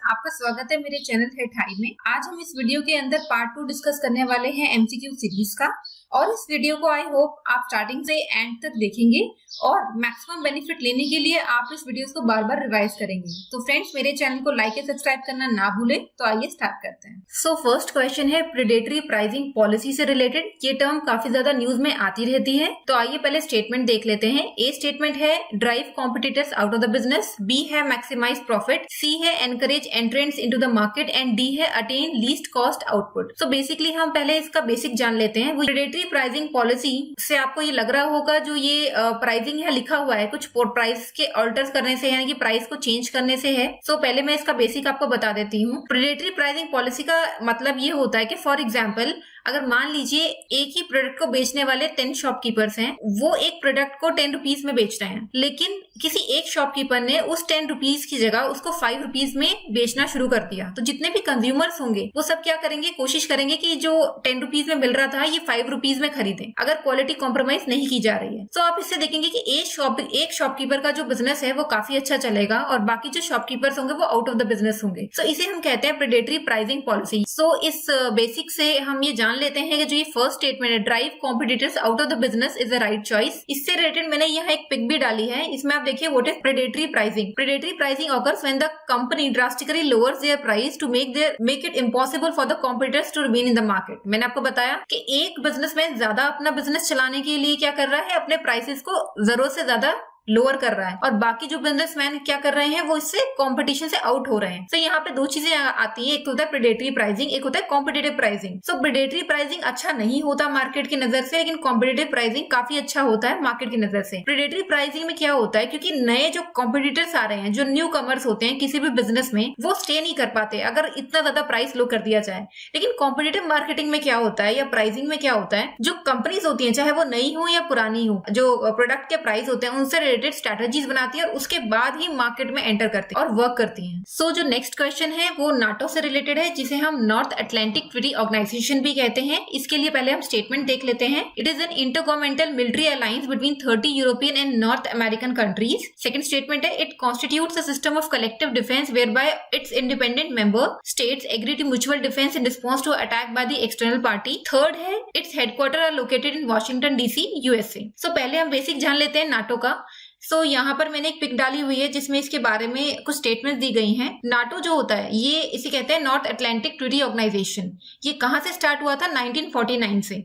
आपका स्वागत है मेरे चैनल थेट हाई में। आज हम इस वीडियो के अंदर पार्ट 2 डिस्कस करने वाले हैं एमसीक्यू सीरीज का, और इस वीडियो को आई होप आप स्टार्टिंग से एंड तक देखेंगे और मैक्सिमम बेनिफिट लेने के लिए आप इस वीडियोस को बार बार रिवाइज करेंगे। तो फ्रेंड्स, मेरे चैनल को लाइक और सब्सक्राइब करना ना भूलें। तो आइए स्टार्ट करते हैं। सो फर्स्ट क्वेश्चन है प्रेडेटरी प्राइसिंग पॉलिसी से रिलेटेड। ये टर्म काफी ज्यादा न्यूज में आती रहती है, तो आइए पहले स्टेटमेंट देख लेते हैं। ए स्टेटमेंट है drive competitors out of the business, B है मैक्सिमाइज प्रॉफिट, सी है encourage entrants into the market and D है attain least cost output. So basically हम पहले इसका बेसिक जान लेते हैं। प्रेडेटरी प्राइसिंग पॉलिसी से आपको ये लग रहा होगा जो ये प्राइसिंग है लिखा हुआ है कुछ प्राइस के ऑल्टर्स करने से, यानी कि प्राइस को चेंज करने से है। सो पहले मैं इसका बेसिक आपको बता देती हूँ। प्रेडेटरी प्राइसिंग पॉलिसी का मतलब ये होता है कि फॉर एग्जाम्पल अगर मान लीजिए एक ही प्रोडक्ट को बेचने वाले 10 शॉपकीपर्स हैं, वो एक प्रोडक्ट को 10 रुपीज में बेच रहे हैं, लेकिन किसी एक शॉपकीपर ने उस 10 रुपीज की जगह उसको 5 रुपीज में बेचना शुरू कर दिया। तो जितने भी कंज्यूमर्स होंगे वो सब क्या करेंगे, कोशिश करेंगे कि जो 10 रुपीज में मिल रहा था ये 5 रुपीज में खरीदें, अगर क्वालिटी कॉम्प्रोमाइज नहीं की जा रही है। तो आप इससे देखेंगे कि एक शॉपकीपर का जो बिजनेस है वो काफी अच्छा चलेगा और बाकी जो शॉपकीपर्स होंगे वो आउट ऑफ द बिजनेस होंगे। सो इसे हम कहते हैं प्रेडेटरी प्राइसिंग पॉलिसी। सो इस बेसिक से हम ये जान लेते हैं कि जो ये फर्स्ट स्टेटमेंट है drive competitors out of the business is the right choice. इससे रिलेटेड मैंने यहाँ एक पिक भी डाली है, इसमें आप देखिए what is predatory pricing. Predatory pricing occurs when the company drastically lowers their price to make it impossible for the competitors to remain in the market. मैंने आपको बताया कि एक बिजनेसमैन ज्यादा अपना बिजनेस चलाने के लिए क्या कर रहा है, अपने प्राइसेस को जरूरत से ज्यादा लोअर कर रहा है, और बाकी जो बिजनेसमैन क्या कर रहे हैं वो इससे कंपटीशन से आउट हो रहे हैं। तो यहाँ पे दो चीजें आती हैं, एक होता है प्रेडेटरी प्राइसिंग, एक होता है कॉम्पिटिटिव प्राइसिंग। सो प्रेडेटरी प्राइसिंग अच्छा नहीं होता मार्केट की नजर से, लेकिन कॉम्पिटिटिव प्राइसिंग काफी अच्छा होता है मार्केट की नजर से। प्रेडेटरी प्राइसिंग में क्या होता है, क्योंकि नए जो कॉम्पिटिटर्स आ रहे हैं, जो न्यू कमर्स होते हैं किसी भी बिजनेस में, वो स्टे नहीं कर पाते अगर इतना ज्यादा प्राइस लो कर दिया जाए। लेकिन कॉम्पिटिटिव मार्केटिंग में क्या होता है या प्राइसिंग में क्या होता है, जो कंपनीज होती है चाहे वो नई हो या पुरानी हो, जो प्रोडक्ट के प्राइस होते हैं उनसे रिलेटेड स्ट्रेटेजीज बनाती है और उसके बाद ही मार्केट में एंटर करती है और वर्क करती हैं। सो जो नेक्स्ट क्वेश्चन है वो नाटो से रिलेटेड है, जिसे हम नॉर्थ अटलांटिक ट्रीटी ऑर्गेनाइजेशन भी कहते हैं। इसके लिए पहले हम स्टेटमेंट देख लेते हैं। It is an intergovernmental military alliance between 30 European and north American countries. Second statement है it constitutes a system of collective defence whereby its independent member states agree to mutual defence in response to attack by the external party. Third है its headquarter are located in Washington DC USA. So पहले हम basic जान लेते हैं NATO का। सो यहाँ पर मैंने एक पिक डाली हुई है जिसमें इसके बारे में कुछ स्टेटमेंट दी गई हैं। नाटो जो होता है ये इसे कहते हैं नॉर्थ अटलांटिक ट्रीटी ऑर्गेनाइजेशन। ये कहाँ से स्टार्ट हुआ था, 1949 से,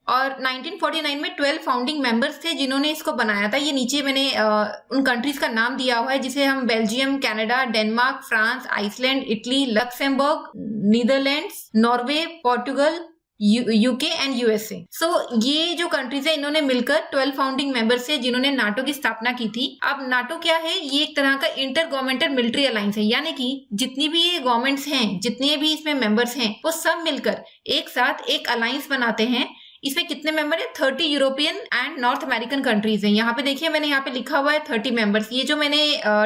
और 1949 में 12 फाउंडिंग मेंबर्स थे जिन्होंने इसको बनाया था। ये नीचे मैंने उन कंट्रीज का नाम दिया हुआ है, जिसे हम Belgium, Canada, Denmark, France, Iceland, Italy, Luxembourg, Netherlands, Norway, Portugal, UK and USA. So ये जो कंट्रीज है इन्होंने मिलकर 12 फाउंडिंग मेंबर्स है जिन्होंने नाटो की स्थापना की थी। अब नाटो क्या है, ये एक तरह का इंटर गवर्नमेंटल मिलिट्री अलायंस है, यानी कि जितनी भी ये गवर्नमेंट्स हैं, जितने भी इसमें मेंबर्स हैं, वो सब मिलकर एक साथ एक अलायंस बनाते हैं। इसमें कितने मेंबर है, 30 European and north American countries हैं। यहाँ पे देखिए मैंने यहाँ पे लिखा हुआ है 30 मेंबर्स। ये जो मैंने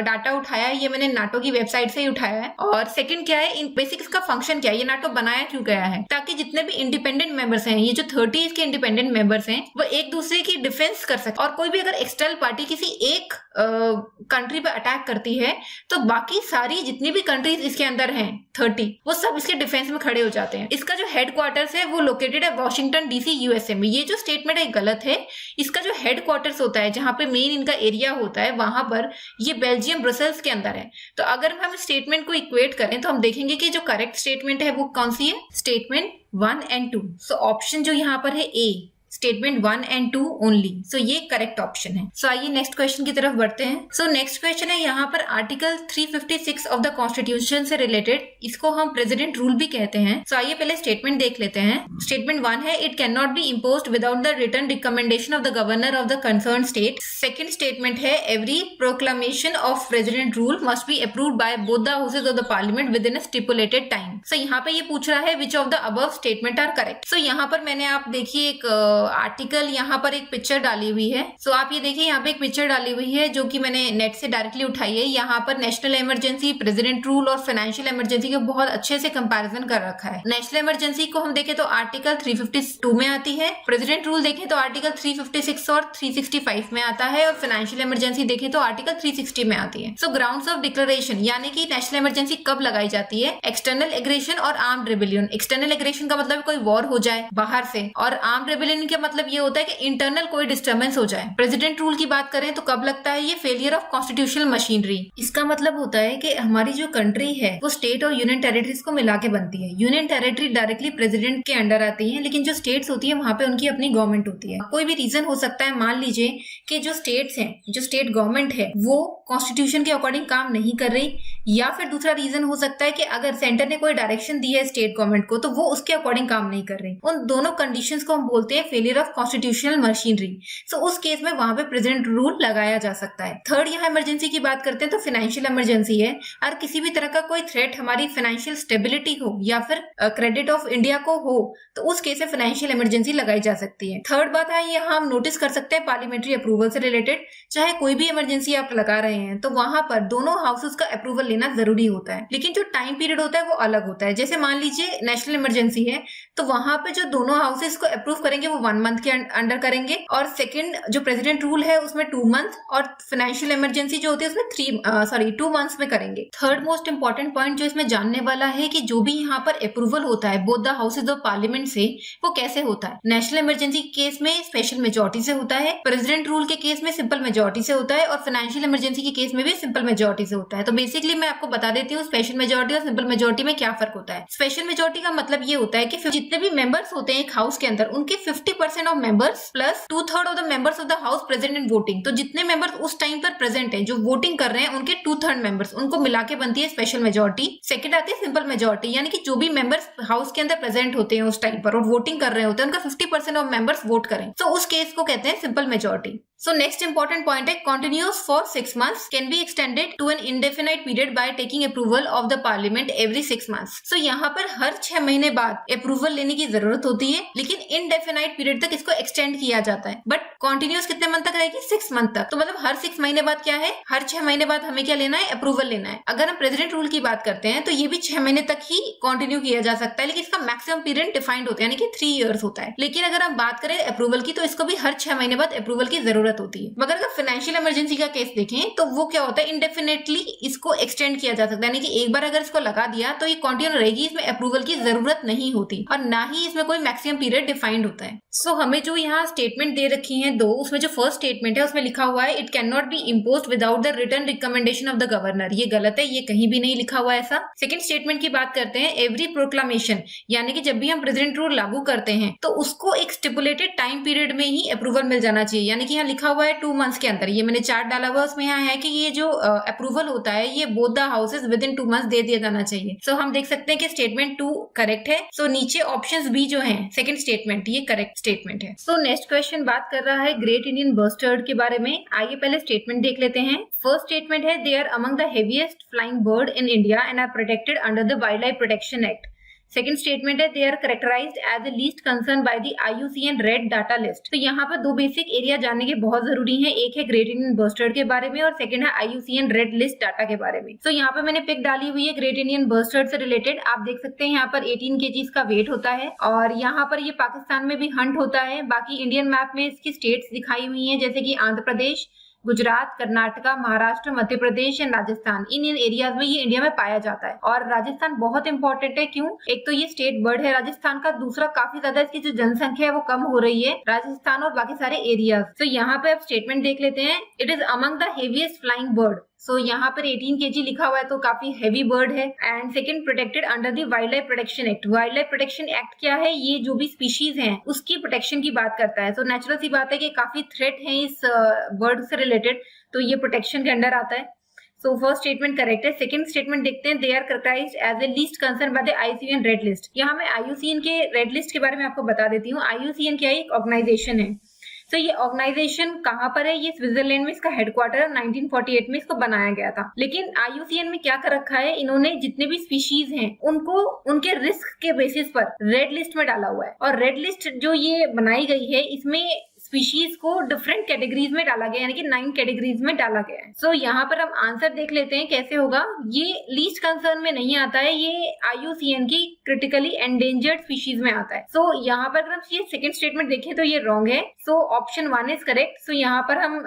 डाटा उठाया है ये मैंने नाटो की वेबसाइट से ही उठाया है। और सेकंड क्या है, इन बेसिक इसका फंक्शन क्या है, ये नाटो बनाया क्यों गया है, ताकि जितने भी इंडिपेंडेंट मेंबर्स हैं, ये जो 30 इसके इंडिपेंडेंट मेंबर्स हैं, वो एक दूसरे की डिफेंस कर सके। और कोई भी अगर एक्सटर्नल पार्टी किसी एक कंट्री पे अटैक करती है तो बाकी सारी जितनी भी कंट्रीज इसके अंदर हैं 30, वो सब इसके डिफेंस में खड़े हो जाते हैं। इसका जो हेडक्वार्टर्स है वो लोकेटेड है वॉशिंगटन डीसी यूएसए में। ये जो स्टेटमेंट है गलत है। इसका जो हेडक्वार्टर्स होता है, जहां पे मेन इनका एरिया होता है, वहां पर ये बेल्जियम ब्रसेल्स के अंदर है। तो अगर हम स्टेटमेंट को इक्वेट करें तो हम देखेंगे कि जो करेक्ट स्टेटमेंट है वो कौन सी है, स्टेटमेंट 1 एंड 2। सो ऑप्शन जो यहाँ पर है ए, स्टेटमेंट 1 एंड 2 ओनली। सो ये करेक्ट ऑप्शन है। सो आइए नेक्स्ट क्वेश्चन की तरफ बढ़ते हैं। सो नेक्स्ट क्वेश्चन है यहाँ पर आर्टिकल 356 ऑफ द कॉन्स्टिट्यूशन से रिलेटेड। इसको हम प्रेसिडेंट रूल भी कहते हैं। सो आइए पहले स्टेटमेंट देख लेते हैं। स्टेटमेंट 1 है it can not be imposed without the written recommendation of the governor of the concern state. Second statement है every proclamation of president rule must be approved by both the houses of the parliament within a stipulated time. So यहाँ पे ये पूछ रहा है which of the above statement are correct. So यहाँ पर मैंने आप देखिए एक आर्टिकल यहाँ पर एक पिक्चर डाली हुई है। सो आप ये देखिए यहाँ पे एक पिक्चर डाली हुई है जो कि मैंने नेट से डायरेक्टली उठाई है। यहाँ पर नेशनल इमरजेंसी, प्रेसिडेंट रूल और फाइनेंशियल इमरजेंसी को बहुत अच्छे से कंपैरिजन कर रखा है। नेशनल इमरजेंसी को हम देखें तो आर्टिकल 352 में आती है, प्रेसिडेंट रूल देखें तो आर्टिकल 356 और 365 में आता है, और फाइनेंशियल इमरजेंसी देखें तो आर्टिकल 360 में आती है। सो ग्राउंड्स ऑफ डिक्लेरेशन यानी कि नेशनल इमरजेंसी कब लगाई जाती है? एक्सटर्नल एग्रेशन और आर्म्ड रेबेलियन। एक्सटर्नल एग्रेशन का मतलब कोई वॉर हो जाए बाहर से, और आर्म्ड रेबेलियन का मतलब ये होता है कि इंटरनल कोई डिस्टर्बेंस हो जाए। प्रेसिडेंट रूल की बात करें तो कब लगता है? ये फेलियर ऑफ कॉन्स्टिट्यूशनल मशीनरी। इसका मतलब होता है कि हमारी जो कंट्री है वो स्टेट और यूनियन टेरिटरीज को मिला के बनती है। यूनियन टेरिटरी डायरेक्टली प्रेसिडेंट के अंडर आती है, लेकिन जो स्टेट्स होती है वहां पे उनकी अपनी गवर्नमेंट होती है। कोई भी रीजन हो सकता है, मान लीजिए कि जो स्टेट्स हैं, जो स्टेट गवर्नमेंट है वो कॉन्स्टिट्यूशन के अकॉर्डिंग काम नहीं कर रही, या फिर दूसरा रीजन हो सकता है कि अगर सेंटर ने कोई डायरेक्शन दी है स्टेट गवर्नमेंट को तो वो उसके अकॉर्डिंग काम नहीं कर रही। उन दोनों कंडीशंस को हम बोलते हैं फेलियर ऑफ कॉन्स्टिट्यूशनल मशीनरी। सो उस केस में वहां पे प्रेसिडेंट रूल लगाया जा सकता है। थर्ड, यहाँ इमरजेंसी की बात करते हैं तो फाइनेंशियल इमरजेंसी है। और किसी भी तरह का कोई थ्रेट हमारी फाइनेंशियल स्टेबिलिटी को या फिर क्रेडिट ऑफ इंडिया को हो तो उस केस में फाइनेंशियल इमरजेंसी लगाई जा सकती है। थर्ड बात है, यहाँ हम नोटिस कर सकते हैं पार्लियामेंट्री अप्रूवल से रिलेटेड। चाहे कोई भी इमरजेंसी आप लगा रहे हैं तो वहां पर दोनों हाउसेस का अप्रूवल लेना जरूरी होता है, लेकिन जो टाइम पीरियड होता है वो अलग होता है। जैसे मान लीजिए नेशनल इमरजेंसी है तो वहां पे जो दोनों हाउसेस को अप्रूव करेंगे वो 1 मंथ के अंडर करेंगे, और सेकंड जो प्रेसिडेंट रूल है उसमें 2 मंथ, और फाइनेंशियल इमरजेंसी जो होती है उसमें 2 मंथ्स में करेंगे। थर्ड मोस्ट इंपॉर्टेंट पॉइंट जो इसमें जानने वाला है कि जो भी यहाँ पर अप्रूवल होता है both the houses of parliament से, वो कैसे होता है। नेशनल इमरजेंसी के केस में स्पेशल मेजोरिटी से होता है, प्रेसिडेंट रूल के केस में सिंपल मेजोरिटी से होता है, और फाइनेंशियल इमरजेंसी के केस में भी सिंपल मेजोरिटी से होता है। तो बेसिकली मैं आपको बता देती हूँ स्पेशल मेजोरिटी और सिंपल मेजोरिटी में क्या फर्क होता है। स्पेशल मेजोरिटी का मतलब ये होता है कि जितने भी मेंबर्स होते हैं एक हाउस के अंदर उनके 50% of members plus 2/3 of the members of the house present in voting. तो जितने मेंबर्स उस टाइम पर प्रेजेंट हैं जो वोटिंग कर रहे हैं उनके 2/3 मेंबर्स, उनको मिला के बनती है स्पेशल मेजोरिटी। सेकंड आती है सिंपल मेजोरिटी, यानी कि जो भी मेंबर्स हाउस के अंदर प्रेजेंट होते हैं उस टाइम पर और वोटिंग कर रहे होते हैं उनका 50% ऑफ मेंबर्स वोट करें, तो उस केस को कहते हैं simple majority. So next important point है continuous for 6 months can be extended to an indefinite period by taking approval of the parliament every 6 months. So यहाँ पर हर 6 महीने बाद अप्रूवल लेने की जरूरत होती है, लेकिन इनडेफिनाइट पीरियड तक इसको एक्सटेंड किया जाता है। बट कॉन्टिन्यूस कितने मंथ तक रहेगी? 6 मंथ तक। तो मतलब हर 6 महीने बाद क्या है, हर 6 महीने बाद हमें क्या लेना है? अप्रूवल लेना है। अगर हम प्रेसिडेंट रूल की बात करते हैं तो ये भी 6 महीने तक ही कंटिन्यू किया जा सकता है, लेकिन इसका मैक्सिमम पीरियड डिफाइंड होता है, यानी कि 3 इयर्स होता है। लेकिन अगर हम बात करें अप्रूवल की तो इसको भी हर 6 महीने बाद अप्रूवल की जरूरत होती है। मगर फाइनेंशियल इमरजेंसी का केस देखें तो वो क्या होता है, इंडेफिनेटली इसको एक्सटेंड किया जा सकता है, यानी कि एक बार अगर इसको लगा दिया तो ये कंटिन्यू रहेगी, इसमें अप्रूवल की जरूरत नहीं होती और ना ही इसमें कोई मैक्सिमम पीरियड डिफाइंड होता है। सो हमें जो यहाँ स्टेटमेंट दे रखी है दो, उसमें जो फर्स्ट स्टेटमेंट है उसमें लिखा हुआ है it can not be imposed without the written recommendation of the governor. ये गलत है, ये कहीं भी नहीं लिखा हुआ ऐसा। सेकंड स्टेटमेंट की बात करते हैं, एवरी प्रोक्लामेशन, यानी कि जब भी हम प्रेसिडेंट रूल लागू करते हैं तो उसको एक स्टिपुलेटेड टाइम पीरियड में ही अप्रूवल मिल जाना चाहिए, यानी कि यहाँ लिखा हुआ है 2 मंथ्स के अंदर। ये मैंने चार्ट डाला हुआ उसमें यहाँ है कि ये जो अप्रूवल होता है ये both the houses with in 2 months they दिया जाना चाहिए। सो हम देख सकते हैं कि स्टेटमेंट 2 करेक्ट है। सो नीचे ऑप्शंस भी जो हैं सेकंड स्टेटमेंट ये करेक्ट स्टेटमेंट है। सो नेक्स्ट क्वेश्चन बात कर रहा है ग्रेट इंडियन बस्टर्ड के बारे में। आइए पहले स्टेटमेंट देख लेते हैं। फर्स्ट स्टेटमेंट है they are among the heaviest flying bird in India and are protected under the wild life protection act. Second statement है they are characterised as the least concern by the IUCN red data list. तो यहाँ पर 2 basic area जानने के बहुत जरूरी हैं, एक है ग्रेट इंडियन बस्टर्ड के बारे में और सेकंड है IUCN रेड लिस्ट डाटा के बारे में। तो यहाँ पे मैंने पिक डाली हुई है ग्रेट इंडियन बस्टर्ड से रिलेटेड। आप देख सकते हैं यहाँ पर 18 kg का वेट होता है और यहाँ पर ये पाकिस्तान में भी हंट होता है। बाकी इंडियन मैप में इसकी स्टेट्स दिखाई हुई है, जैसे कि Andhra Pradesh, Gujarat, Karnataka, Maharashtra, Madhya Pradesh and Rajasthan. In areas में ये इंडिया में पाया जाता है। और राजस्थान बहुत इंपॉर्टेंट है, क्यों? एक तो ये स्टेट बर्ड है राजस्थान का, दूसरा काफी ज्यादा इसकी जो जनसंख्या है वो कम हो रही है राजस्थान और बाकी सारे एरियाज। तो यहाँ पे आप स्टेटमेंट देख लेते हैं, it is among the heaviest flying bird. So यहाँ पर 18 kg लिखा हुआ है तो काफी हैवी बर्ड है। And second, protected under the wild life protection act. Wild life protection act क्या है? ये जो भी स्पीशीज हैं उसकी प्रोटेक्शन की बात करता है। तो नेचुरल सी बात है कि काफी थ्रेट है इस बर्ड से रिलेटेड, तो ये प्रोटेक्शन के अंडर आता है। सो फर्स्ट स्टेटमेंट करेक्ट है। सेकंड स्टेटमेंट देखते हैं, they are characterised as a least concern by the IUCN red list. यहाँ मैं IUCN के रेड लिस्ट के बारे में आपको बता देती हूँ। IUCN क्या है? एक ऑर्गेनाइजेशन है। तो ये ऑर्गेनाइजेशन कहाँ पर है? ये स्विट्जरलैंड में इसका हेडक्वार्टर 1948 में इसको बनाया गया था। लेकिन IUCN में क्या कर रखा है, इन्होंने जितने भी स्पीशीज हैं उनको उनके रिस्क के बेसिस पर रेड लिस्ट में डाला हुआ है। और रेड लिस्ट जो ये बनाई गई है इसमें स्पीशीज को डिफरेंट कैटेगरीज में डाला गया, यानी कि 9 कैटेगरीज में डाला गया है। सो यहाँ पर हम आंसर देख लेते हैं कैसे होगा। ये लीस्ट कंसर्न में नहीं आता है, ये IUCN की क्रिटिकली एंडेंजर्ड स्पीशीज में आता है। सो यहाँ पर अगर हम ये सेकंड स्टेटमेंट देखें तो ये रॉन्ग है। So option 1 is correct. So यहाँ पर हम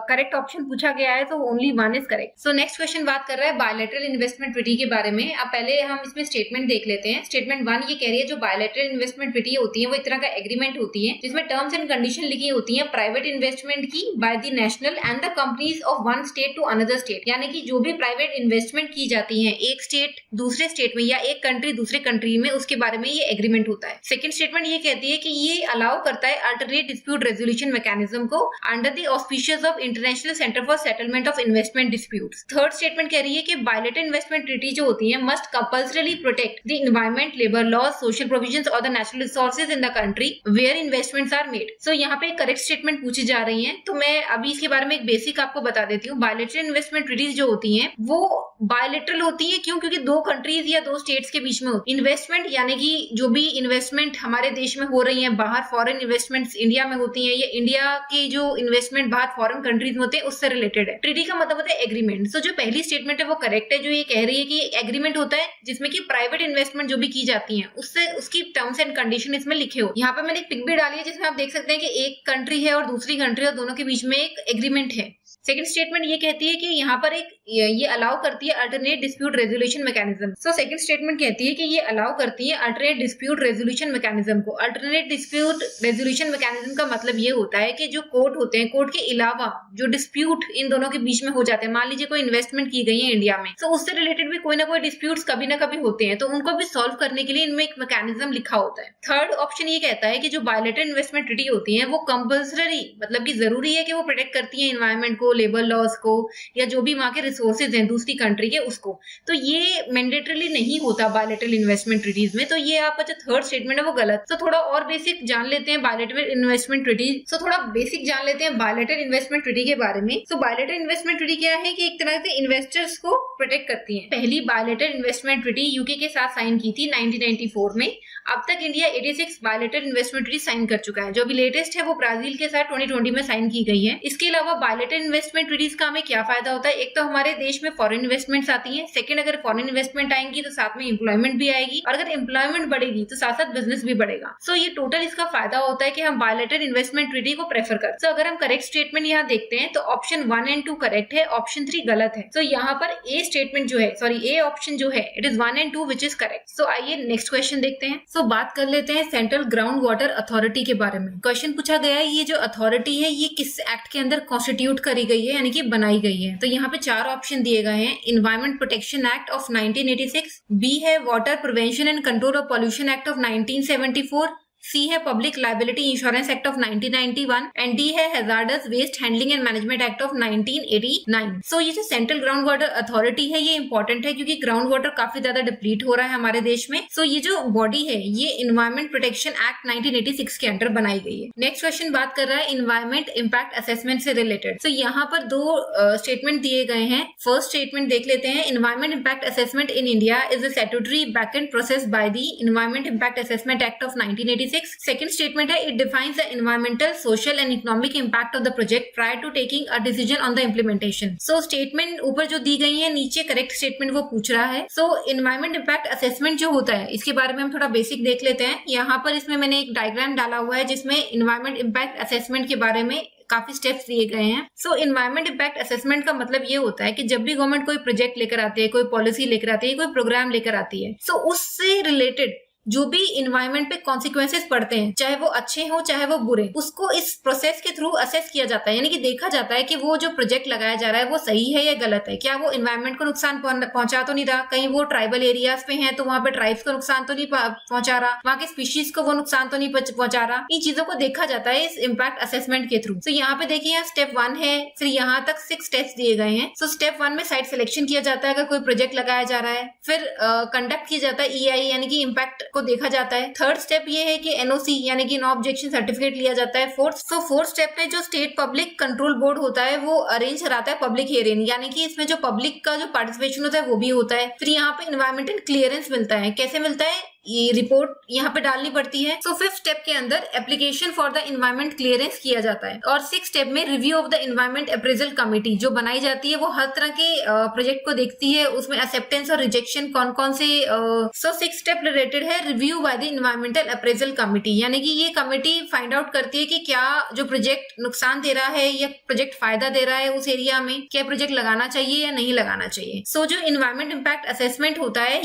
करेक्ट ऑप्शन पूछा गया है तो only 1 is correct. So next question बात कर रहा है बायलैटरल इन्वेस्टमेंट ट्रीटी के बारे में। अब पहले हम इसमें स्टेटमेंट देख लेते हैं। स्टेटमेंट 1 ये कह रही है जो बायलैटरल इन्वेस्टमेंट ट्रीटी होती है वो एक तरह का एग्रीमेंट होती है जिसमें टर्म्स एंड कंडीशन लिखी होती है प्राइवेट इन्वेस्टमेंट की by the national and the companies of one state to another state. यानी कि जो भी प्राइवेट इन्वेस्टमेंट की जाती है एक स्टेट दूसरे स्टेट में या एक कंट्री दूसरे कंट्री में, उसके बारे में ये एग्रीमेंट होता है। सेकंड स्टेटमेंट ये कहती है कि ये अलाउ करता है अल्टरनेट डिस्प्यूट रेजोल्यूशन मैकेनिज्म को under the auspicious of international centre for settlement of investment disputes. Third statement कह रही है कि बायलैटरल इन्वेस्टमेंट ट्रीटी जो होती है must compulsorily protect the environment, labour laws, social provisions और the natural resources in the country where investments are made. So यहाँ पे करेक्ट स्टेटमेंट पूछी जा रही है, तो मैं अभी इसके बारे में एक बेसिक आपको बता देती हूँ। बायलैटरल इन्वेस्टमेंट ट्रीटीज जो होती हैं वो बायलैटरल होती है। क्यों? क्योंकि दो कंट्रीज या दो स्टेट्स के बीच में होती है। इन्वेस्टमेंट यानी कि जो भी इन्वेस्टमेंट हमारे देश में हो रही है, बाहर फॉरेन इन्वेस्टमेंट्स इंडिया में होती है, या इंडिया की जो इन्वेस्टमेंट बाहर फॉरेन कंट्रीज में होते हैं उससे रिलेटेड है। ट्रीटी का मतलब होता है एग्रीमेंट। सो जो पहली स्टेटमेंट है वो करेक्ट है, जो ये कह रही है कि एग्रीमेंट होता है जिसमें कि प्राइवेट इन्वेस्टमेंट जो भी की जाती है उससे उसकी टर्म्स एंड कंडीशन इसमें लिखे हो। यहाँ पे मैंने एक पिक भी डाली है जिसमें आप देख सकते हैं कि एक कंट्री है और दूसरी कंट्री और दोनों के बीच में एक एग्रीमेंट है। सेकंड स्टेटमेंट ये कहती है कि यहाँ पर एक ये अलाउ करती है alternate dispute resolution mechanism. So second statement कहती है कि ये अलाउ करती है अल्टरनेट डिस्प्यूट रेजोल्यूशन मैकेनिज्म को। अल्टरनेट डिस्प्यूट रेजोल्यूशन मैकेनिज्म का मतलब ये होता है कि जो कोर्ट होते हैं, कोर्ट के अलावा जो डिस्प्यूट इन दोनों के बीच में हो जाते हैं, मान लीजिए कोई इन्वेस्टमेंट की गई है इंडिया में, तो उससे रिलेटेड भी कोई ना कोई डिस्प्यूट्स कभी ना कभी होते हैं, तो उनको भी सॉल्व करने के लिए इनमें एक मैकेनिज्म लिखा होता है। थर्ड ऑप्शन ये कहता है कि जो बायलैटरल इन्वेस्टमेंट ट्रीटी होती है वो कंपल्सरी, मतलब कि जरूरी है कि वो प्रोटेक्ट करती है एनवायरमेंट को, लेबर लॉज को, या जो भी वहां के रिसोर्सेज हैं दूसरी कंट्री के उसको। तो ये मैंडेटरीली नहीं होता बायलैटरल इन्वेस्टमेंट ट्रीटीज में। तो ये आपका जो थर्ड स्टेटमेंट है वो गलत। तो थोड़ा और बेसिक जान लेते हैं बायलैटरल इन्वेस्टमेंट ट्रीटी। सो थोड़ा बेसिक जान लेते हैं बायलैटरल इन्वेस्टमेंट ट्रीटी के बारे में। सो बायलैटरल इन्वेस्टमेंट ट्रीटी क्या है कि एक तरह से इन्वेस्टर्स को प्रोटेक्ट करती है। पहली बायलैटरल इन्वेस्टमेंट ट्रीटी यूके के साथ साइन की थी 1994 में। अब तक India 86 bilateral investment treaty sign कर चुका है। जो अभी लेटेस्ट है वो ब्राजील के साथ 2020 में साइन की गई है। इसके अलावा बायलैटरल इन्वेस्टमेंट ट्रीटीज का हमें क्या फायदा होता है? एक तो हमारे देश में फॉरेन इन्वेस्टमेंट्स आती हैं। सेकंड, अगर फॉरेन इन्वेस्टमेंट आएंगी तो साथ में एम्प्लॉयमेंट भी आएगी, और अगर एम्प्लॉयमेंट बढ़ेगी तो साथ साथ बिजनेस भी बढ़ेगा। सो ये टोटल इसका फायदा होता है कि हम बायलैटरल इन्वेस्टमेंट ट्रीटी को प्रेफर करते हैं। अगर हम करेक्ट स्टेटमेंट यहाँ देखते हैं तो ऑप्शन 1 एंड 2 करेक्ट है, ऑप्शन 3 गलत है। सो यहाँ पर ए स्टेटमेंट जो है, सॉरी ए ऑप्शन जो है, it is 1 and 2 which is correct. So आइए नेक्स्ट क्वेश्चन देखते हैं। सो बात कर लेते हैं सेंट्रल ग्राउंड वाटर अथॉरिटी के बारे में। क्वेश्चन पूछा गया है ये जो अथॉरिटी है ये किस एक्ट के अंदर कॉन्स्टिट्यूट करी गई है, यानी कि बनाई गई है। तो यहाँ पे 4 ऑप्शन दिए गए हैं। Environment protection act of 1986, B है water prevention and control of pollution act of 1974, C है public liability insurance act of 1991 and D है hazardous waste handling and management act of 1989। So ये जो सेंट्रल ग्राउंड वाटर अथॉरिटी है ये important है क्योंकि ground water काफी ज्यादा डिप्लीट हो रहा है हमारे देश में। सो ये जो बॉडी है ये एनवायरमेंट प्रोटेक्शन एक्ट 1986 के अंडर बनाई गई है। नेक्स्ट क्वेश्चन बात कर रहा है एनवायरमेंट इम्पैक्ट असेसमेंट से रिलेटेड। सो यहाँ पर 2 स्टेटमेंट दिए गए हैं। फर्स्ट स्टेटमेंट देख लेते हैं। Environment impact assessment in India is a statutory backend process by the environment impact assessment act of 1986। Second statement है it defines the environmental, social and economic impact of the project prior to taking a decision on the implementation. So statement ऊपर जो दी गई है, नीचे correct statement वो पूछ रहा है। सो एनवायरमेंट इम्पैक्ट असेसमेंट जो होता है इसके बारे में हम थोड़ा बेसिक देख लेते हैं। यहाँ पर इसमें मैंने एक डायग्राम डाला हुआ है जिसमें एनवायरमेंट इम्पैक्ट असेसमेंट के बारे में काफी स्टेप्स दिए गए हैं। सो एनवायरमेंट इम्पैक्ट असेसमेंट का मतलब ये होता है कि जब भी गवर्नमेंट कोई प्रोजेक्ट लेकर आती है, कोई पॉलिसी लेकर आती है, कोई प्रोग्राम लेकर आती है, सो उससे रिलेटेड जो भी इन्वायरमेंट पे कॉन्सिक्वेंसेस पड़ते हैं, चाहे वो अच्छे हो चाहे वो बुरे, उसको इस प्रोसेस के थ्रू असेस किया जाता है। यानी कि देखा जाता है कि वो जो प्रोजेक्ट लगाया जा रहा है वो सही है या गलत है। क्या वो इन्वायरमेंट को नुकसान पहुंचा तो नहीं रहा, कहीं वो ट्राइबल एरियाज पे है तो वहां पे ट्राइब्स को नुकसान तो नहीं पहुंचा रहा, वहां के स्पीशीज को वो नुकसान तो नहीं पहुंचा रहा। इन चीजों को देखा जाता है इस इम्पैक्ट असेसमेंट के थ्रू। तो यहाँ पे देखिए यहाँ स्टेप 1 है, फिर यहाँ तक 6 स्टेप्स दिए गए हैं। सो स्टेप 1 में साइट सिलेक्शन किया जाता है अगर कोई प्रोजेक्ट लगाया जा रहा है, फिर कंडक्ट किया जाता है EI यानी कि इम्पैक्ट को देखा जाता है। थर्ड स्टेप ये है कि एनओसी यानी कि नो ऑब्जेक्शन सर्टिफिकेट लिया जाता है। फोर्थ स्टेप में जो स्टेट पब्लिक कंट्रोल बोर्ड होता है वो अरेंज कराता है पब्लिक हियरिंग, यानी कि इसमें जो पब्लिक का जो पार्टिसिपेशन होता है वो भी होता है। फिर यहाँ पे एनवायरमेंटल क्लियरेंस मिलता है। कैसे मिलता है, ये रिपोर्ट यहाँ पे डालनी पड़ती है। सो फिफ्थ स्टेप के अंदर application for the environment clearance किया जाता है। और सिक्स स्टेप में review of the environment appraisal committee जो बनाई जाती है वो हर तरह के प्रोजेक्ट को देखती है, उसमें एक्सेप्टेंस और रिजेक्शन कौन कौन से। सो सिक्स स्टेप रिलेटेड है review by the environmental appraisal committee, यानी कि ये कमेटी फाइंड आउट करती है कि क्या जो प्रोजेक्ट नुकसान दे रहा है या प्रोजेक्ट फायदा दे रहा है उस एरिया में, क्या प्रोजेक्ट लगाना चाहिए या नहीं लगाना चाहिए। सो जो एनवायरमेंट इम्पैक्ट असेसमेंट होता है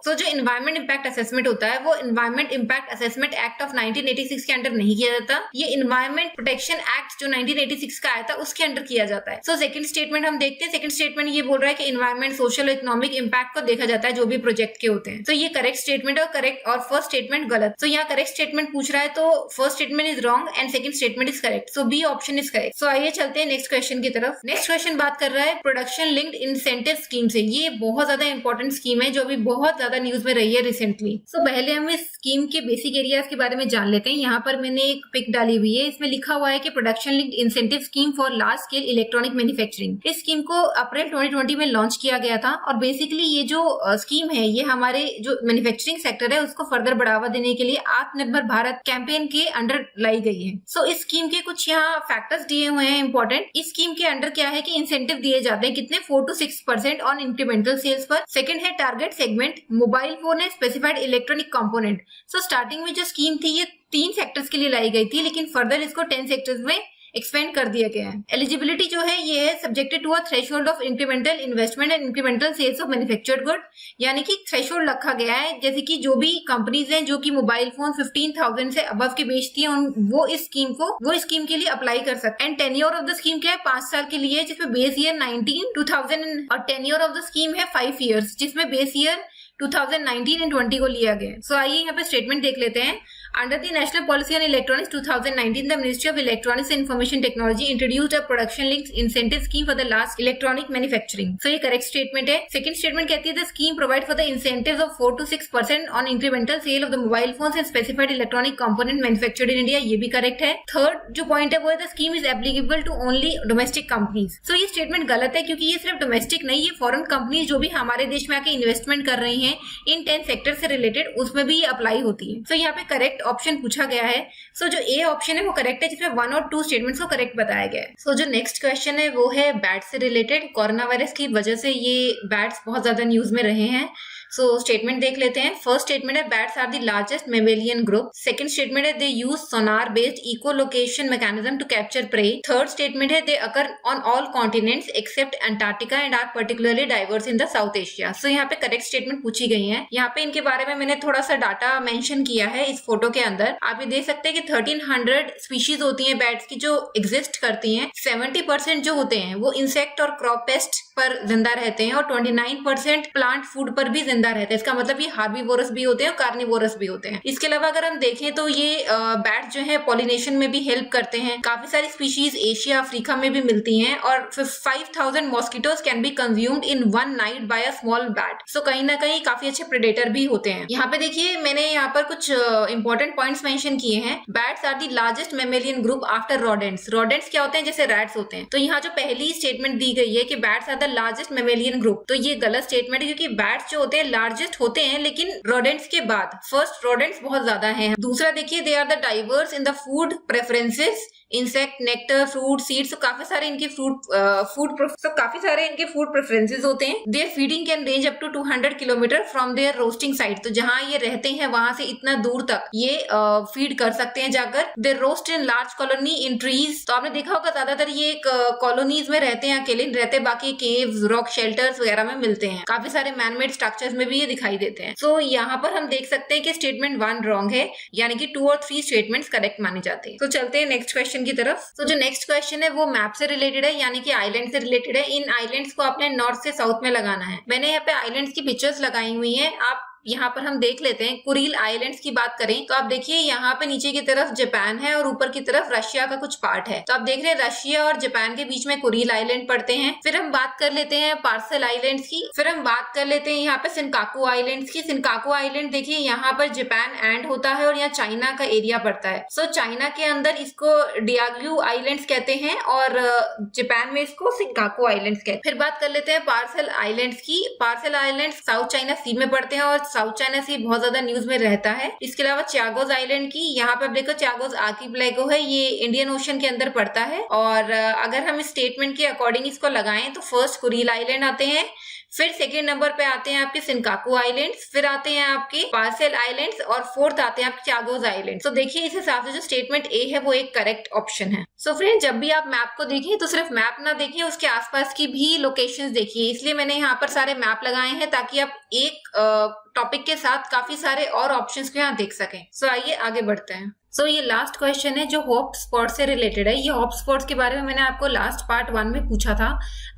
जो एनवायरमेंट इम्पैक्ट असेसमेंट होता है वो environment impact assessment act of 1986 के अंडर नहीं किया जाता, ये एनवायरमेंट प्रोटेक्शन एक्ट जो 1986 का आया था उसके अंडर किया जाता है। सो सेकंड स्टेटमेंट हम देखते हैं। सेकंड स्टेटमेंट ये बोल रहा है कि एनवायरमेंट सोशल इकोनॉमिक इम्पैक्ट को देखा जाता है जो भी प्रोजेक्ट के होते हैं। तो ये करेक्ट स्टेटमेंट और फर्स्ट स्टेटमेंट गलत। तो यहाँ करेक्ट स्टेटमेंट पूछ रहा है तो first statement is wrong and second statement is correct. So B option is correct. So आइए चलते हैं नेक्स्ट क्वेश्चन की तरफ। नेक्स्ट क्वेश्चन बात कर रहा है प्रोडक्शन लिंक्ड इंसेंटिव स्कीम से। ये बहुत ज्यादा इंपॉर्टेंट स्कीम है जो अभी बहुत ज्यादा न्यूज में रही है रिसेंटली। सो पहले हम इस स्कीम के बेसिक एरियाज के बारे में जान लेते हैं। यहाँ पर मैंने एक पिक डाली हुई है, इसमें लिखा हुआ है कि production linked incentive scheme for large scale electronic manufacturing. इस स्कीम को अप्रैल 2020 में लॉन्च किया गया था और बेसिकली ये जो स्कीम है ये हमारे जो मैन्युफैक्चरिंग सेक्टर है उसको फर्दर बढ़ावा देने के लिए आत्मनिर्भर भारत कैंपेन के अंडर लाई गई है। सो इस स्कीम के कुछ यहाँ फैक्टर्स दिए हुए हैं इंपॉर्टेंट। इस स्कीम के अंडर क्या है कि इंसेंटिव दिए जाते हैं कितने 4 to 6% ऑन इंक्रीमेंटल सेल्स पर। सेकंड है टारगेट सेगमेंट मोबाइल फोन है specified electronic component. So starting में जो स्कीम थी ये 3 सेक्टर्स के लिए लाई गई थी, लेकिन फर्दर इसको 10 सेक्टर्स में एक्सपेंड कर दिया गया है। एलिजिबिलिटी जो है ये है subjected to a threshold of incremental investment and incremental sales of manufactured good, यानी कि थ्रेशोल्ड रखा गया है। जैसे कि जो भी कंपनीज हैं जो कि मोबाइल फोन 15,000 से अबव के बेचती हैं वो इस स्कीम के लिए अप्लाई कर सकते हैं। And tenure of the scheme क्या है, 5 साल के लिए, जिसमें बेस ईयर 2000 और टेन्योर ऑफ द स्कीम है 5 ईयर्स जिसमें बेस ईयर 2019 एंड 20 को लिया गया। सो आइए यहाँ पे स्टेटमेंट देख लेते हैं। Under the National Policy on Electronics 2019, the Ministry of Electronics and Information Technology introduced a production-linked incentive scheme for the large electronic manufacturing. So ये correct statement है। Second statement कहती है the scheme provide for the incentives of 4 to 6% on incremental sale of the mobile phones and specified electronic component manufactured in India। ये भी correct है। Third जो point है वो है the scheme is applicable to only domestic companies। So ये statement गलत है क्योंकि ये सिर्फ domestic नहीं, ये foreign companies जो भी हमारे देश में आके इन्वेस्टमेंट कर रही हैं इन 10 सेक्टर से रिलेटेड उसमें भी ये अप्लाई होती है। So यहाँ पे करेक्ट ऑप्शन पूछा गया है। सो जो ए ऑप्शन है वो करेक्ट है जिसमें 1 और 2 स्टेटमेंट्स को करेक्ट बताया गया है। सो जो नेक्स्ट क्वेश्चन है वो है बैट से रिलेटेड। कोरोना वायरस की वजह से ये बैट्स बहुत ज्यादा न्यूज में रहे हैं। सो स्टेटमेंट देख लेते हैं। फर्स्ट स्टेटमेंट है bats are the largest mammalian group. Second statement है they use sonar based echo location mechanism to capture prey. Third statement है they occur on all continents except Antarctica and are particularly diverse in the South Asia. So यहाँ पे correct statement पूछी गई है। यहाँ पे इनके बारे में मैंने थोड़ा सा डाटा मेंशन किया है इस फोटो के अंदर। आप ये देख सकते हैं कि 1300 स्पीशीज होती हैं बैट्स की जो एग्जिस्ट करती हैं। 70% जो होते हैं वो इंसेक्ट और क्रॉप पेस्ट पर जिंदा रहते हैं और 29% प्लांट फूड पर भी जिंदा रहते हैं। इसका मतलब ये हार्बीवोरस भी होते हैं और कार्निवोरस भी होते हैं। इसके अलावा अगर हम देखें तो ये बैट जो है पॉलिनेशन में भी हेल्प करते हैं। काफी सारी स्पीशीज एशिया अफ्रीका में भी मिलती हैं और 5000 mosquitoes can be consumed in 1 night by a small bat. So कहीं ना कहीं काफी अच्छे प्रेडेटर भी होते हैं। यहाँ पे देखिए मैंने यहाँ पर कुछ इंपॉर्टेंट पॉइंट्स मेंशन किए हैं। Bats are the largest mammalian group after rodents. Rodents क्या होते हैं, जैसे रैट्स होते हैं। तो यहाँ जो पहली स्टेटमेंट दी गई है कि bats are the largest mammalian group, तो ये गलत स्टेटमेंट है क्योंकि बैट्स जो होते हैं लार्जेस्ट होते हैं लेकिन रोडेंट्स के बाद फर्स्ट रोडेंट्स बहुत ज्यादा हैं। दूसरा देखिए they are the diverse in the food preferences, insect, nectar, fruit, seeds. काफी सारे इनके काफी सारे इनके फूड प्रेफरेंसेस होते हैं। Their feeding can range up to 200 kilometre from their roosting site. तो जहां ये रहते हैं वहां से इतना दूर तक ये फीड कर सकते हैं जाकर। They roost in large colony in trees. तो आपने देखा होगा ज्यादातर ये कॉलोनीज में रहते हैं, अकेले रहते, बाकी केव्स, रॉक शेल्टर्स वगैरह में मिलते हैं। काफी सारे मैनमेड स्ट्रक्चर्स में भी ये दिखाई देते हैं। सो यहाँ पर हम देख सकते हैं कि स्टेटमेंट 1 रॉन्ग है, यानी कि 2 और 3 स्टेटमेंट्स करेक्ट माने जाते हैं। तो चलते हैं नेक्स्ट क्वेश्चन की तरफ। तो जो नेक्स्ट क्वेश्चन है वो मैप से रिलेटेड है, यानी कि आइलैंड से रिलेटेड है। इन आइलैंड्स को आपने नॉर्थ से साउथ में लगाना है। मैंने यहाँ पे आइलैंड्स की पिक्चर्स लगाई हुई हैं। आप यहाँ पर हम देख लेते हैं। कुरील आइलैंड्स की बात करें तो आप देखिए यहाँ पे नीचे की तरफ जापान है और ऊपर की तरफ रशिया का कुछ पार्ट है। तो आप देख रहे हैं रशिया और जापान के बीच में कुरील आइलैंड पड़ते हैं। फिर हम बात कर लेते हैं पार्सल आइलैंड्स की। फिर हम बात कर लेते हैं यहाँ पे सिनकाकू आइलैंड्स की। सिनकाकू आइलैंड देखिए यहाँ पर जापान एंड होता है और यहाँ चाइना का एरिया पड़ता है। सो चाइना के अंदर इसको डियाग्यू आइलैंड्स कहते हैं और जापान में इसको सिनकाकू आइलैंड्स कहते हैं। फिर बात कर लेते हैं पार्सल आइलैंड्स की। पार्सल आइलैंड्स साउथ चाइना सी में पड़ते हैं और साउथ चाइना सी बहुत ज्यादा न्यूज में रहता है। इसके अलावा चागोस आइलैंड की, यहाँ पे देखो चागोस आर्किपेलागो है, ये इंडियन ओशन के अंदर पड़ता है। और अगर हम इस स्टेटमेंट के अकॉर्डिंग इसको लगाएं तो फर्स्ट कुरील आइलैंड आते हैं, फिर सेकेंड नंबर पे आते हैं आपके सिनकाकू आइलैंड्स, फिर आते हैं आपके पार्सल आइलैंड्स और फोर्थ आते हैं आपके चागोस आइलैंड। तो देखिए इस हिसाब से जो स्टेटमेंट ए है वो एक करेक्ट ऑप्शन है। सो फ्रेंड, जब भी आप मैप को देखें तो सिर्फ मैप ना देखें, उसके आसपास की भी लोकेशंस देखिए। इसलिए मैंने यहाँ पर सारे मैप लगाए हैं ताकि आप एक टॉपिक के साथ काफी सारे और ऑप्शंस को यहाँ देख सकें। सो आइए आगे बढ़ते हैं। सो ये लास्ट क्वेश्चन है जो हॉट स्पॉट से रिलेटेड है। ये हॉट स्पॉट्स के बारे में मैंने आपको लास्ट पार्ट 1 में पूछा था,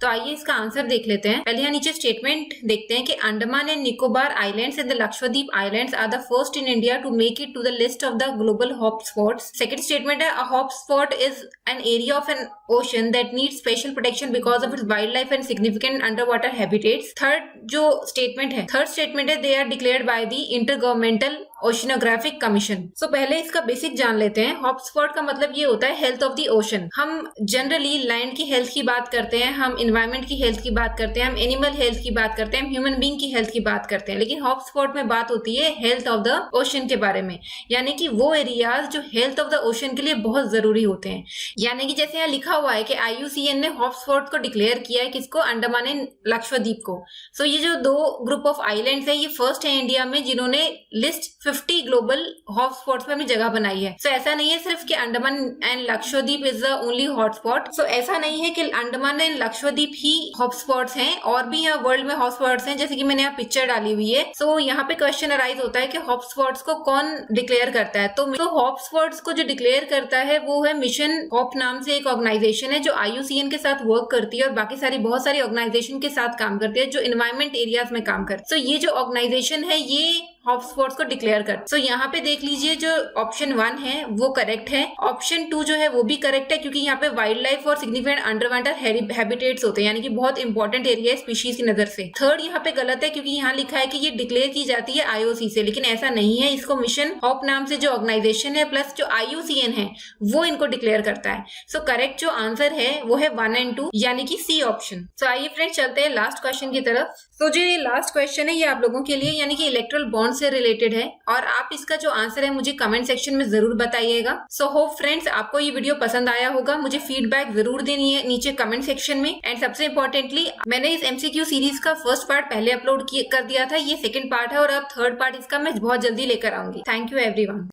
तो आइए इसका आंसर देख लेते हैं। पहले यहाँ नीचे स्टेटमेंट देखते हैं कि Andaman and Nicobar islands and the Lakshadweep islands are the first in India to make it to the list of the global hot spots. Second statement है, a hot spot is an area of an ocean that needs special protection because of its wildlife and significant underwater habitats. Third statement है, they are declared by the intergovernmental oceanographic commission. सो पहले इसका basic जान लेते हैं। Hot spot का मतलब ये होता है हेल्थ ऑफ द ओशन। हम जनरली लैंड की हेल्थ की बात करते हैं, हम इन्वायरमेंट की हेल्थ की बात करते हैं, हम एनिमल हेल्थ की बात करते हैं, हम ह्यूमन बीइंग की हेल्थ की बात करते हैं, लेकिन हॉट स्पॉट में बात होती है हेल्थ ऑफ द ओशन के बारे में, यानी कि वो एरियाज जो हेल्थ ऑफ द ओशन के लिए बहुत जरूरी होते हैं। यानी कि जैसे यहाँ लिखा हुआ है कि IUCN ने हॉट स्पॉट को डिक्लेयर किया है, किसको? अंडमान एंड लक्षद्वीप को। सो ये जो 2 ग्रुप ऑफ आइलैंड्स है, ये फर्स्ट है इंडिया में जिन्होंने लिस्ट 50 ग्लोबल हॉट स्पॉट्स में अपनी जगह बनाई है। सो ऐसा नहीं है सिर्फ कि Andaman and Lakshadweep is the only hot spot. So ऐसा नहीं है कि अंडमान एंड लक्षद्वीप ही हॉट स्पॉट्स हैं, और भी यहाँ वर्ल्ड में हॉट स्पॉट्स हैं, जैसे कि मैंने यहाँ पिक्चर डाली हुई है। सो यहाँ पे क्वेश्चन अराइज होता है कि हॉट स्पॉट्स को कौन डिक्लेयर करता है? तो हॉट स्पॉट्स को जो डिक्लेयर करता है वो है मिशन हॉप नाम से एक ऑर्गेनाइजेशन है जो IUCN के साथ वर्क करती है और बाकी बहुत सारी ऑर्गेनाइजेशन के साथ काम करती है जो इन्वायरमेंट एरियाज में काम करती है। सो ये जो ऑर्गेनाइजेशन है ये हॉट स्पॉट्स को डिक्लेयर कर। सो यहाँ पे देख लीजिए जो ऑप्शन 1 है वो करेक्ट है। ऑप्शन 2 जो है वो भी करेक्ट है, क्योंकि यहाँ पे वाइल्ड लाइफ और सिग्निफिकेंट अंडर वाटर हैबिटेट्स होते हैं, यानी कि बहुत इंपॉर्टेंट एरिया है स्पीशीज की नजर से। थर्ड यहाँ पे गलत है, क्योंकि यहाँ लिखा है कि ये डिक्लेयर की जाती है IOC से, लेकिन ऐसा नहीं है। इसको मिशन हॉप नाम से जो ऑर्गेनाइजेशन है प्लस जो IUCN है वो इनको डिक्लेयर करता है। सो करेक्ट जो आंसर है वो है 1 और 2, यानी कि सी ऑप्शन। सो आइए फ्रेंड्स चलते हैं लास्ट क्वेश्चन की तरफ। तो जो ये लास्ट क्वेश्चन है ये आप लोगों के लिए, यानी कि इलेक्ट्रल बॉन्ड से रिलेटेड है, और आप इसका जो आंसर है मुझे कमेंट सेक्शन में जरूर बताइएगा। सो होप फ्रेंड्स आपको ये वीडियो पसंद आया होगा। मुझे फीडबैक जरूर देनी है नीचे कमेंट सेक्शन में। एंड सबसे इंपॉर्टेंटली, मैंने इस MCQ सीरीज का फर्स्ट पार्ट पहले अपलोड कर दिया था, ये सेकंड पार्ट है और अब थर्ड पार्ट इसका मैं बहुत जल्दी लेकर आऊंगी। Thank you everyone.